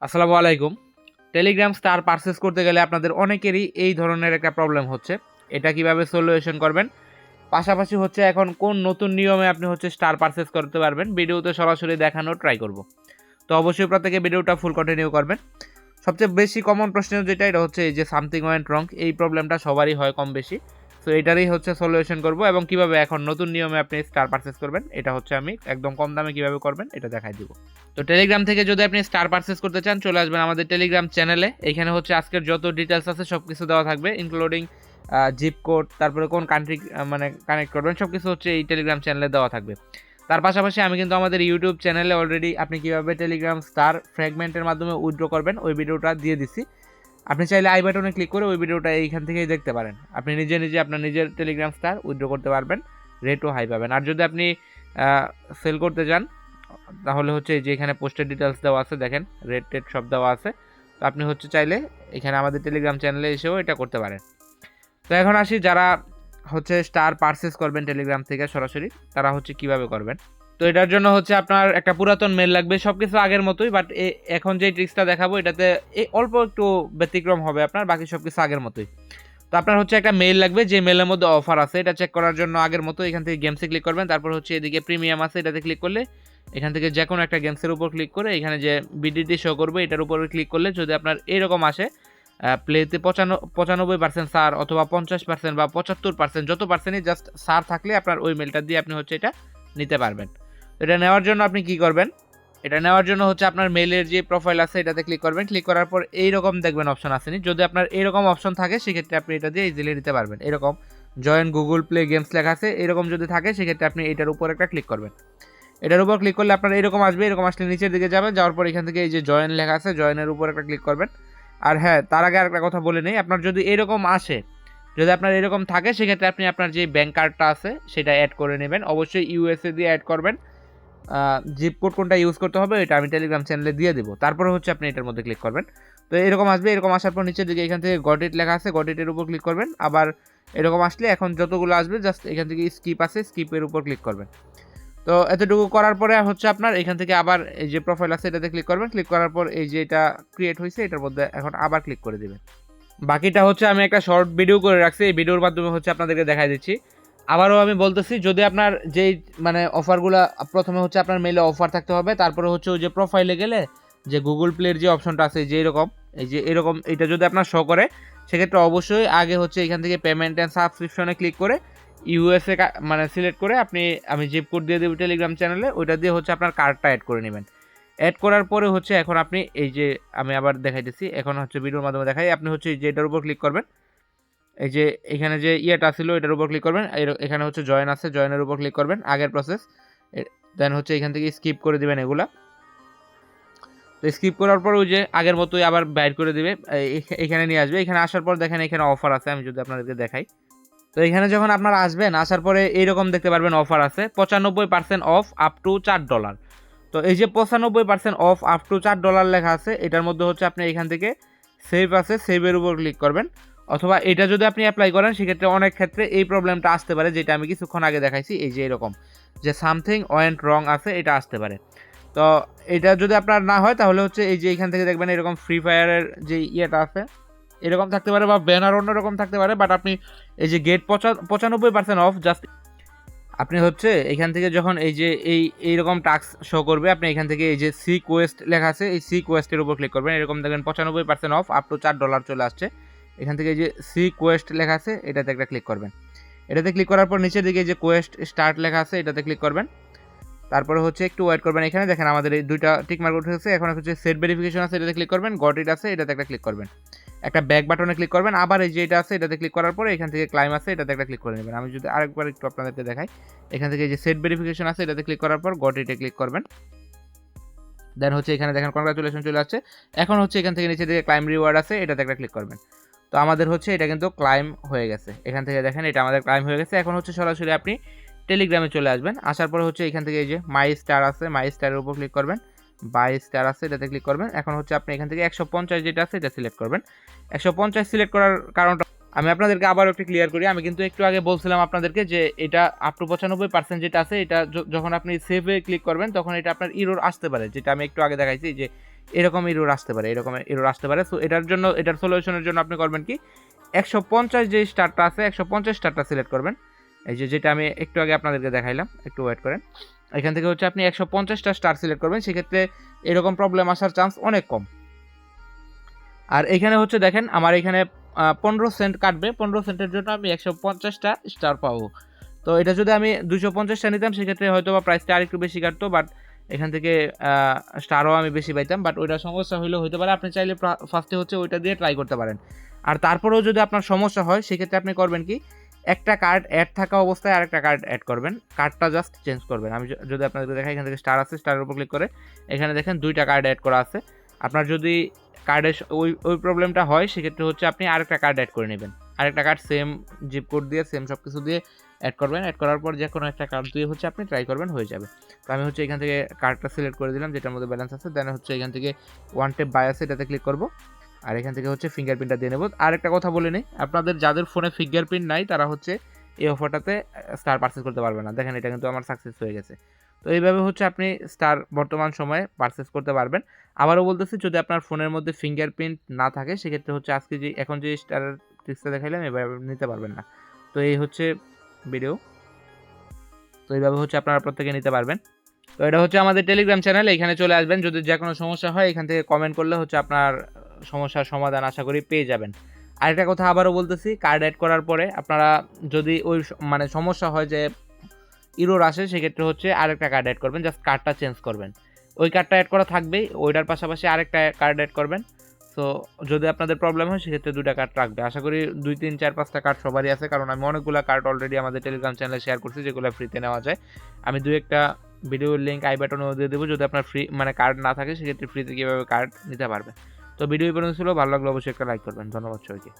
আসসালামু আলাইকুম। Telegram star purchase করতে গেলে আপনাদের অনেকেরই এই ধরনের একটা প্রবলেম হচ্ছে। এটা কিভাবে সলিউশন করবেন? পাশাপাশি হচ্ছে এখন কোন নতুন নিয়মে আপনি হচ্ছে স্টার পারচেজ করতে পারবেন? ভিডিওতে সরাসরি দেখানোর ট্রাই করব। তো অবশ্যই প্রত্যেকে ভিডিওটা ফুল কন্টিনিউ করবেন। সবচেয়ে বেশি কমন প্রশ্ন যেটা এটা হচ্ছে এই যে সামথিং ওয়েন্ট রং, এই প্রবলেমটা সবারই হয় কম বেশি। সো এটারই হচ্ছে সলিউশন করব এবং কিভাবে এখন নতুন নিয়মে আপনি স্টার পারচেজ করবেন এটা হচ্ছে আমি একদম কম দামে কিভাবে করবেন এটা দেখাই দিব। তো টেলিগ্রাম থেকে যদি আপনি স্টার পারচেজ করতে চান চলে আসবেন আমাদের টেলিগ্রাম চ্যানেলে। এখানে হচ্ছে আজকের যত ডিটেলস আছে সব কিছু দেওয়া থাকবে, ইনক্লুডিং জিপ কোড, তারপরে কোন কান্ট্রি মানে কানেক্ট করবেন, সব কিছু হচ্ছে এই টেলিগ্রাম চ্যানেলে দেওয়া থাকবে। তার পাশাপাশি আমি কিন্তু আমাদের ইউটিউব চ্যানেলে অলরেডি আপনি কীভাবে টেলিগ্রাম স্টার ফ্র্যাগমেন্টের মাধ্যমে উইথড্র করবেন ওই ভিডিওটা দিয়ে দিছি। আপনি চাইলে আই বাটনে ক্লিক করে ওই ভিডিওটা এইখান থেকেই দেখতে পারেন। আপনি নিজে নিজে আপনার নিজের টেলিগ্রাম স্টার উইথড্র করতে পারবেন, রেটও হাই পাবেন। আর যদি আপনি সেল করতে চান তাহলে হচ্ছে যে এখানে পোস্টের ডিটেলস দেওয়া আছে, দেখেন রেট টেট সব দেওয়া আছে। তো আপনি হচ্ছে চাইলে এখানে আমাদের টেলিগ্রাম চ্যানেলে এসেও এটা করতে পারেন। তো এখন আসি যারা হচ্ছে স্টার পারচেস করবেন টেলিগ্রাম থেকে সরাসরি, তারা হচ্ছে কিভাবে করবেন। তো এটার জন্য হচ্ছে আপনার একটা পুরাতন মেল লাগবে, সব কিছু আগের মতোই, বাট এখন যে ট্রিক্সটা দেখাবো এটাতে অল্প একটু ব্যতিক্রম হবে, আপনার বাকি সব কিছু আগের মতোই। তো আপনার হচ্ছে একটা মেল লাগবে, যে মেলের মধ্যে অফার আছে এটা চেক করার জন্য আগের মতো এখান থেকে গেমসে ক্লিক করবেন। তারপর হচ্ছে এদিকে প্রিমিয়াম আছে, এটাতে ক্লিক করলে এখান থেকে যে কোনো একটা গেমসের উপর ক্লিক করে এখানে যে বিডিটি শো করবে এটার উপরে ক্লিক করলে যদি আপনার এরকম আসে প্লেতে 95% সার অথবা 50% বা 75% যত পার্সেন্টই জাস্ট সার থাকলে আপনার ওই মেলটা দিয়ে আপনি হচ্ছে এটা নিতে পারবেন। তো এটা নেওয়ার জন্য আপনি কি করবেন? এটা নেওয়ার জন্য হচ্ছে আপনার মেলের যে প্রোফাইল আছে এটাতে ক্লিক করবেন। ক্লিক করার পর এইরকম দেখবেন অপশন আসেনি, যদি আপনার এরকম অপশন থাকে সেক্ষেত্রে আপনি এটা দিয়ে ইজিলি নিতে পারবেন। এরকম জয়েন গুগল প্লে গেমস লেখা আছে, এরকম যদি থাকে সেক্ষেত্রে আপনি এটার উপর একটা ক্লিক করবেন। এটার উপর ক্লিক করলে আপনার এরকম আসবে, এরকম আসলে নিচের দিকে যাবেন, যাওয়ার পর এখান থেকে এই যে জয়েন লেখা আছে জয়েনের উপর একটা ক্লিক করবেন। আর হ্যাঁ, তার আগে আরেকটা কথা বলে নেই, আপনার যদি এরকম আসে, যদি আপনার এরকম থাকে সেক্ষেত্রে আপনি আপনার যে ব্যাঙ্ক কার্ডটা আছে সেটা অ্যাড করে নেবেন। অবশ্যই ইউএসএ দিয়ে অ্যাড করবেন। জিপ কোড কোনটা ইউজ করতে হবে এটা আমি টেলিগ্রাম চ্যানেলে দিয়ে দেবো, তারপরে হচ্ছে আপনি এটার মধ্যে ক্লিক করবেন। তো এরকম আসবে, এরকম আসার পর নিচের দিকে এখান থেকে গট ইট লেখা আছে, গট ইটের উপর ক্লিক করবেন। আবার এরকম আসলে এখন যতগুলো আসবে জাস্ট এখান থেকে স্কিপ আছে, স্কিপের উপর ক্লিক করবেন। তো এতটুকু করার পরে হচ্ছে আপনার এখান থেকে আবার এই যে প্রোফাইল আছে এটাতে ক্লিক করবেন। ক্লিক করার পর এই যে এটা ক্রিয়েট হয়েছে এটার মধ্যে এখন আবার ক্লিক করে দেবেন। বাকিটা হচ্ছে আমি একটা শর্ট ভিডিও করে রাখছি, এই ভিডিওর মাধ্যমে হচ্ছে আপনাদেরকে দেখাই দিচ্ছি। আবারও আমি বলতেছি, যদি আপনার যেই মানে অফারগুলো প্রথমে হচ্ছে আপনার মেলে অফার থাকতে হবে, তারপরে হচ্ছে ওই যে প্রোফাইলে গেলে যে গুগল প্লের যে অপশনটা আছে যে এরকম, এই যে এরকম এটা যদি আপনার শো করে সেক্ষেত্রে অবশ্যই আগে হচ্ছে এখান থেকে পেমেন্ট অ্যান্ড সাবস্ক্রিপশনে ক্লিক করে ইউএসএ মানে সিলেক্ট করে আপনি, আমি জিপ কোড দিয়ে দেবো টেলিগ্রাম চ্যানেলে, ওইটা দিয়ে হচ্ছে আপনার কার্ডটা অ্যাড করে নেবেন। অ্যাড করার পরে হচ্ছে এখন আপনি এই যে আমি আবার দেখাইতেছি, এখন হচ্ছে ভিডিওর মাধ্যমে দেখাই, আপনি হচ্ছে এই যে এটার উপর ক্লিক করবেন। এই যে এখানে যে ইয়েটা ছিল এটার উপর ক্লিক করবেন, এখানে হচ্ছে জয়েন আছে জয়েনের উপর ক্লিক করবেন, আগের প্রসেস। দেন হচ্ছে এখান থেকে স্কিপ করে দিবেন এগুলা। তো স্কিপ করার পর ওই যে আগের মতোই আবার বাইর করে দিবে, এখানে নিয়ে আসবে। এখানে আসার পর দেখেন এখানে অফার আছে, আমি যদি আপনাদেরকে দেখাই। তো এখানে যখন আপনারা আসবেন, আসার পরে এইরকম দেখতে পারবেন অফার আছে 95% অফ আপ টু $4। তো এই যে 95% অফ আপ টু $4 লেখা আছে, এটার মধ্যে হচ্ছে আপনি এখান থেকে সেভ আছে, সেভের উপর ক্লিক করবেন। অথবা এটা যদি আপনি অ্যাপ্লাই করেন সেক্ষেত্রে অনেক ক্ষেত্রে এই প্রবলেমটা আসতে পারে, যেটা আমি কিছুক্ষণ আগে দেখাইছি, এই যে এরকম যে সামথিং ওয়েন্ট রং আছে এটা আসতে পারে। তো এটা যদি আপনার না হয় তাহলে হচ্ছে এই যে এখান থেকে দেখবেন এরকম ফ্রি ফায়ারের যে ইয়েটা আছে এরকম থাকতে পারে, বা ব্যানার অন্যরকম থাকতে পারে, বাট আপনি এই যে গেট 95% অফ জাস্ট আপনি হচ্ছে এখান থেকে যখন এই যে এইরকম টাস্ক শো করবে, আপনি এখান থেকে এই যে সি কোয়েস্ট লেখা আছে এই সি কোয়েস্টের উপর ক্লিক করবেন। এরকম দেখবেন 95% অফ আপ টু $4 চলে আসছে। এখান থেকে এই যে সি কোয়েস্ট লেখা আছে এটাতে একটা ক্লিক করবেন। এটাতে ক্লিক করার পর নিচের দিকে যে কোয়েস্ট স্টার্ট লেখা আছে এটাতে ক্লিক করবেন। তারপরে হচ্ছে একটু ওয়েট করবেন, এখানে দেখেন আমাদের এই দুইটা টিক মার্ক উঠেছে। এখন হচ্ছে সেট ভেরিফিকেশন আছে এটাতে ক্লিক করবেন, গট ইট আছে এটাতে একটা ক্লিক করবেন, একটা ব্যাক বাটনে ক্লিক করবেন। আবার এই যে এটা আছে এটাতে ক্লিক করার পরে এখান থেকে ক্লাইম আছে এটাতে একটা ক্লিক করে নেবেন। আমি যদি আরেকবার একটু আপনাদেরকে দেখাই, এখান থেকে এই যে সেট ভেরিফিকেশন আছে এটাতে ক্লিক করার পর গট ইটে ক্লিক করবেন। দেন হচ্ছে এখানে দেখেন কনগ্রাচুলেশন চলে আসছে। এখন হচ্ছে এখান থেকে নিচে দিকে ক্লাইম রিওয়ার্ড আছে এটাতে একটা ক্লিক করবেন। তো আমাদের হচ্ছে এটা কিন্তু ক্লাইম হয়ে গেছে, এখান থেকে দেখেন এটা আমাদের ক্লাইম হয়ে গেছে। এখন হচ্ছে সরাসরি আপনি টেলিগ্রামে চলে আসবেন। আসার পরে হচ্ছে এখান থেকে এই যে মাই স্টার আছে, মাই স্টারের উপর ক্লিক করবেন, বাই স্টার আছে এটাতে ক্লিক করবেন। এখন হচ্ছে আপনি এখান থেকে 150 যেটা আছে এটা সিলেক্ট করবেন। 150 সিলেক্ট করার কারণটা আমি আপনাদেরকে আবারও একটু ক্লিয়ার করি। আমি কিন্তু একটু আগে বলছিলাম আপনাদেরকে যে এটা আপ টু 95% যেটা আছে এটা যখন আপনি সেভে ক্লিক করবেন তখন এটা আপনার ইরোর আসতে পারে, যেটা আমি একটু আগে দেখাইছি যে এরকম এরর আসতে পারে, এরকম এরর আসতে পারে। সো এটার জন্য, এটার সলিউশনের জন্য আপনি করবেন কি, 150 যে স্টারটা আছে 150 স্টারটা সিলেক্ট করবেন। এই যে যেটা আমি একটু আগে আপনাদেরকে দেখাইলাম, একটু ওয়েট করেন। এখান থেকে হচ্ছে আপনি 150টা স্টার সিলেক্ট করবেন, সেক্ষেত্রে এরকম প্রবলেম আসার চান্স অনেক কম। আর এখানে হচ্ছে দেখেন আমার এখানে 15 সেন্ট কাটবে, 15 সেন্টের জন্য আমি 150টা স্টার পাবো। তো এটা যদি আমি 250টা নিতাম সেক্ষেত্রে হয়তো বা প্রাইসটা আরেকটু বেশি কাটতো, বাট এখান থেকে স্টারও আমি বেশি পাইতাম, বাট ওইটা সমস্যা হইলেও হতে পারে। আপনি চাইলে ফার্স্টে হচ্ছে ওইটা দিয়ে ট্রাই করতে পারেন। আর তারপরেও যদি আপনার সমস্যা হয় সেক্ষেত্রে আপনি করবেন কি, একটা কার্ড অ্যাড থাকা অবস্থায় আরেকটা কার্ড অ্যাড করবেন, কার্ডটা জাস্ট চেঞ্জ করবেন। আমি যদি আপনাদের দেখাই, এখান থেকে স্টার আছে, স্টারের উপর ক্লিক করে এখানে দেখেন 2টা কার্ড অ্যাড করা আছে। আপনার যদি কার্ডের ওই প্রবলেমটা হয় সেক্ষেত্রে হচ্ছে আপনি আরেকটা কার্ড অ্যাড করে নেবেন, আরেকটা কার্ড সেম জিপ কোড দিয়ে সেম সব কিছু দিয়ে অ্যাড করবেন। অ্যাড করার পর যে কোনো একটা কার্ড দিয়ে হচ্ছে আপনি ট্রাই করবেন, হয়ে যাবে। তো আমি হচ্ছে এখান থেকে কার্ডটা সিলেক্ট করে দিলাম যেটার মধ্যে ব্যালেন্স আছে, দেন হচ্ছে এখান থেকে ওয়ান টেপ বাই আছে এটাতে ক্লিক করব, আর এখান থেকে হচ্ছে ফিঙ্গারপ্রিন্টটা দিয়ে নেব। আর একটা কথা বলে নিই, আপনাদের যাদের ফোনে ফিঙ্গারপ্রিন্ট নাই তারা হচ্ছে এই অফারটাতে স্টার পারচেস করতে পারবে না। দেখেন এটা কিন্তু আমার সাকসেস হয়ে গেছে। তো এইভাবে হচ্ছে আপনি স্টার বর্তমান সময়ে পারচেস করতে পারবেন। আবারও বলতেছি, যদি আপনার ফোনের মধ্যে ফিঙ্গারপ্রিন্ট না থাকে সেক্ষেত্রে হচ্ছে আজকে যে এখন যে স্টারের ট্রিক্সটা দেখাইলাম এভাবে নিতে পারবেন না। তো এই হচ্ছে ভিডিও, তো এইভাবে হচ্ছে আপনারা প্রত্যেকে নিতে পারবেন। তো এটা হচ্ছে আমাদের টেলিগ্রাম চ্যানেল, এখানে চলে আসবেন। যদি যে কোনো সমস্যা হয় এখান থেকে কমেন্ট করলে হচ্ছে আপনার সমস্যার সমাধান আশা করি পেয়ে যাবেন। আরেকটা কথা আবারও বলতেছি, কার্ড অ্যাড করার পরে আপনারা যদি ওই মানে সমস্যা হয় যে ইরোর আসে সেক্ষেত্রে হচ্ছে আরেকটা কার্ড অ্যাড করবেন, জাস্ট কার্ডটা চেঞ্জ করবেন। ওই কার্ডটা অ্যাড করা থাকবেই, ওইটার পাশাপাশি আরেকটা কার্ড অ্যাড করবেন। সো যদি আপনাদের প্রবলেম হয় সেক্ষেত্রে 2টা কার্ড রাখবে। আশা করি 2, 3, 4, 5টা কার্ড সবারই আছে, কারণ আমি অনেকগুলো কার্ড অলরেডি আমাদের টেলিগ্রাম চ্যানেলে শেয়ার করছি যেগুলো ফ্রিতে নেওয়া যায়। আমি 2-1টা ভিডিওর লিঙ্ক আই বাটনেও দিয়ে দেবো, যদি আপনার ফ্রি মানে কার্ড না থাকে সেক্ষেত্রে ফ্রিতে কীভাবে কার্ড নিতে পারবেন। তো ভিডিও এই পর্যন্ত ছিল, ভালো লাগলে অবশ্যই একটা লাইক করবেন। ধন্যবাদ সবাইকে।